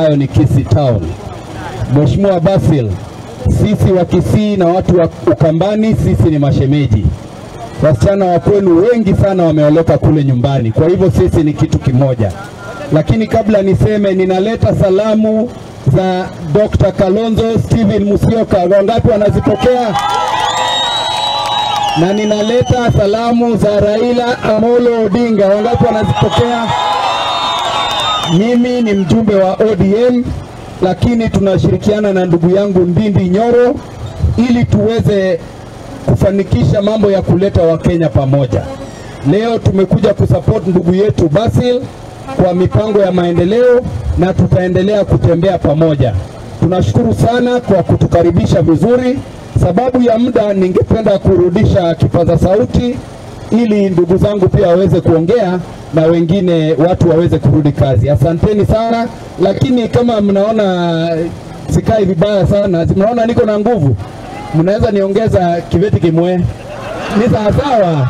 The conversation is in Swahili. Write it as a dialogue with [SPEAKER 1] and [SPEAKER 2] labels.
[SPEAKER 1] Hayo ni Kisii Town. Mheshimiwa Basil, sisi wa Kisii na watu wa Ukambani sisi ni mashemeji. Wasichana wa kwenu wengi sana wameoleka kule nyumbani. Kwa hivyo sisi ni kitu kimoja. Lakini kabla niseme, ninaleta salamu za Dr. Kalonzo Steven Musyoka. Wangapi wanazipokea? Na ninaleta salamu za Raila Amolo Odinga. Wangapi wanazipokea? Mimi ni mjumbe wa ODM, lakini tunashirikiana na ndugu yangu Ndindi Nyoro ili tuweze kufanikisha mambo ya kuleta Wakenya pamoja. Leo tumekuja kusupport ndugu yetu Basil kwa mipango ya maendeleo na tutaendelea kutembea pamoja. Tunashukuru sana kwa kutukaribisha vizuri. Sababu ya muda, ningependa kurudisha kipaza sauti ili ndugu zangu pia waweze kuongea na wengine watu waweze kurudi kazi. Asanteni sana, lakini kama mnaona sikai vibaya sana, mnaona niko na nguvu, mnaweza niongeza kiveti kimwe. Ni sawa sawa.